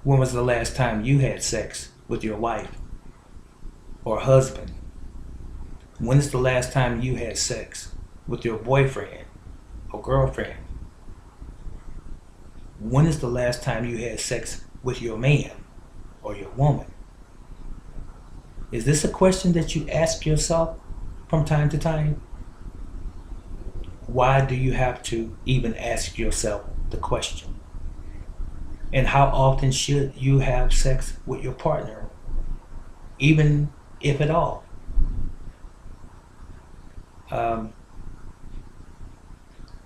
When was the last time you had sex with your wife or husband? When is the last time you had sex with your boyfriend or girlfriend? When is the last time you had sex with your man or your woman? Is this a question that you ask yourself from time to time? Why do you have to even ask yourself the question? And how often should you have sex with your partner, even if at all?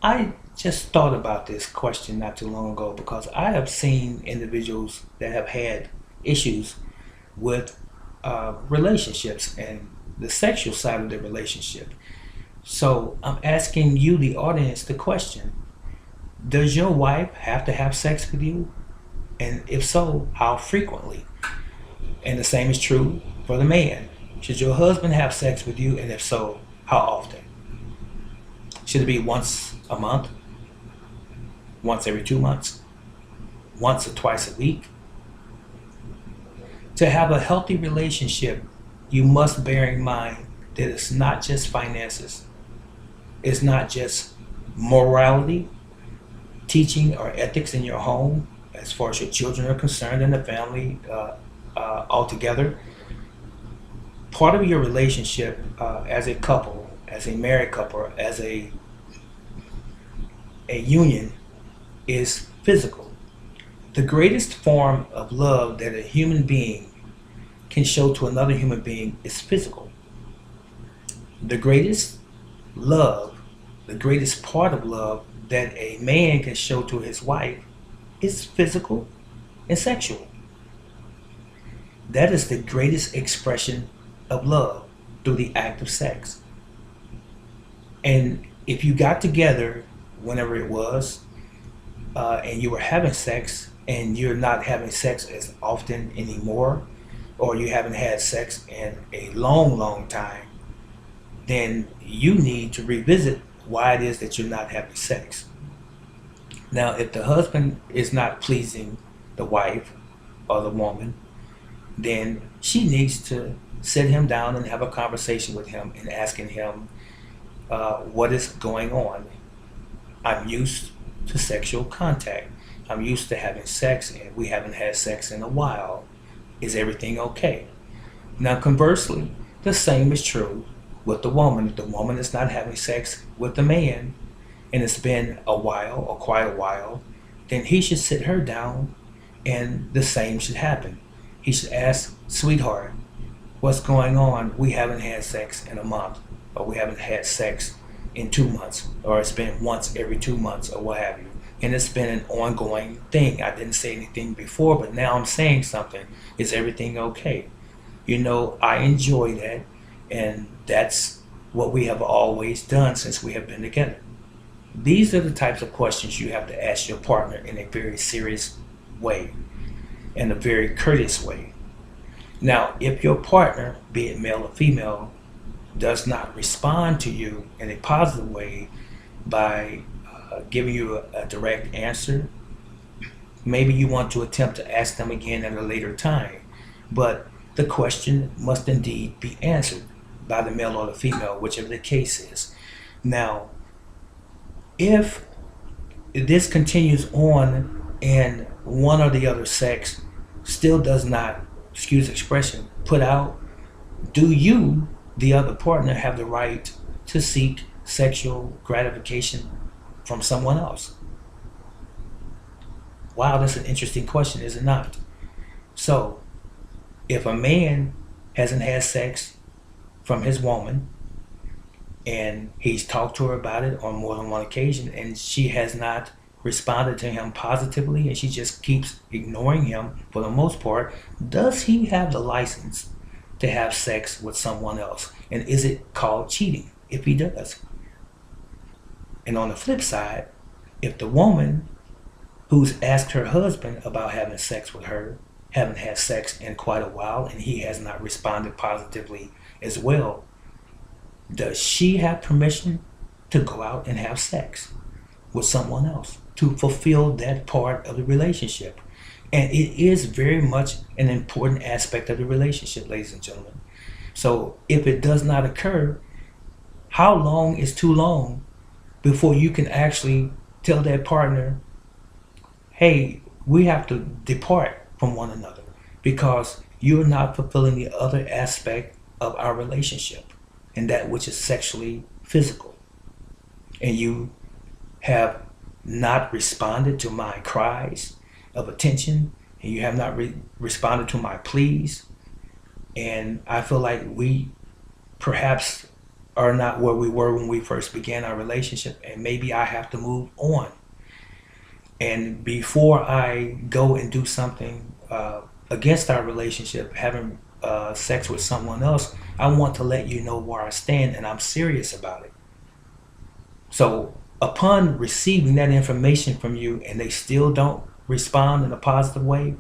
I just thought about this question not too long ago because I have seen individuals that have had issues with relationships and the sexual side of their relationship. So I'm asking you, the audience, the question: does your wife have to have sex with you? And if so, how frequently? And the same is true for the man. Should your husband have sex with you? And if so, how often? Should it be once a month? Once every 2 months? Once or twice a week? To have a healthy relationship, you must bear in mind that it's not just finances. It's not just morality, teaching, or ethics in your home as far as your children are concerned and the family altogether. Part of your relationship as a couple, as a married couple, as a union is physical. The greatest form of love that a human being can show to another human being is physical. The greatest love, the greatest part of love that a man can show to his wife is physical and sexual. That is the greatest expression of love, through the act of sex. And if you got together, whenever it was, and you were having sex and you're not having sex as often anymore, or you haven't had sex in a long time, then you need to revisit why it is that you're not having sex. Now, if the husband is not pleasing the wife or the woman, then she needs to sit him down and have a conversation with him and asking him what is going on. I'm used to sexual contact. I'm used to having sex, and we haven't had sex in a while. Is everything okay? Now, conversely, the same is true with the woman. If the woman is not having sex with the man, and it's been a while or quite a while, then he should sit her down, and the same should happen. He should ask, sweetheart, what's going on? We haven't had sex in a month, or we haven't had sex in 2 months, or it's been once every 2 months, or what have you. And it's been an ongoing thing. I didn't say anything before, but now I'm saying something. Is everything okay? You know, I enjoy that, and that's what we have always done since we have been together. These are the types of questions you have to ask your partner in a very serious way, in a very courteous way. Now, if your partner, be it male or female, does not respond to you in a positive way by giving you a direct answer, maybe you want to attempt to ask them again at a later time. But the question must indeed be answered by the male or the female, whichever the case is. Now, if this continues on and one or the other sex still does not, excuse expression, put out, do you, the other partner, have the right to seek sexual gratification from someone else? Wow, that's an interesting question, is it not? So, if a man hasn't had sex from his woman, and he's talked to her about it on more than one occasion, and she has not responded to him positively, and she just keeps ignoring him for the most part, does he have the license to have sex with someone else? And is it called cheating if he does? And on the flip side, if the woman who's asked her husband about having sex with her haven't had sex in quite a while, and he has not responded positively as well, does she have permission to go out and have sex with someone else, to fulfill that part of the relationship. And it is very much an important aspect of the relationship, ladies and gentlemen. So if it does not occur, how long is too long before you can actually tell that partner, hey, we have to depart from one another because you're not fulfilling the other aspect of our relationship, and that which is sexually physical. And you have not responded to my cries of attention, and you have not responded to my pleas. And I feel like we perhaps are not where we were when we first began our relationship, and maybe I have to move on. And before I go and do something against our relationship, having sex with someone else, I want to let you know where I stand and I'm serious about it. So upon receiving that information from you and they still don't respond in a positive way,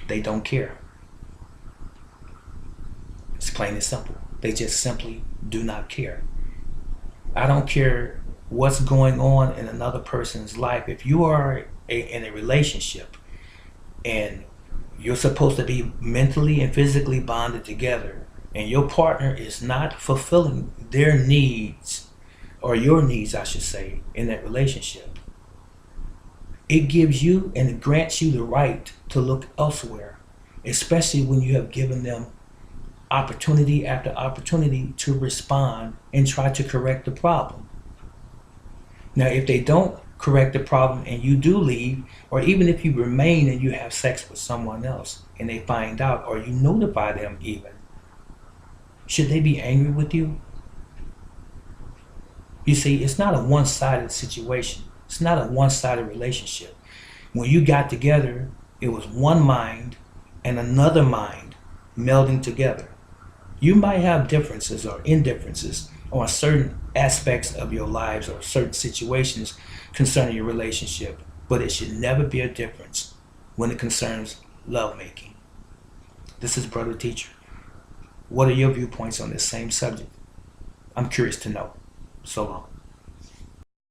they don't care. It's plain and simple. They just simply do not care. I don't care what's going on in another person's life. If you are in a relationship and you're supposed to be mentally and physically bonded together, and your partner is not fulfilling their needs, or your needs, I should say, in that relationship, it gives you and it grants you the right to look elsewhere, especially when you have given them opportunity after opportunity to respond and try to correct the problem. Now, if they don't correct the problem and you do leave, or even if you remain and you have sex with someone else and they find out, or you notify them even, should they be angry with you? You see, it's not a one-sided situation. It's not a one-sided relationship. When you got together, it was one mind and another mind melding together. You might have differences or indifferences on certain aspects of your lives or certain situations concerning your relationship, but it should never be a difference when it concerns lovemaking. This is Brother Teacher. What are your viewpoints on this same subject? I'm curious to know. So long.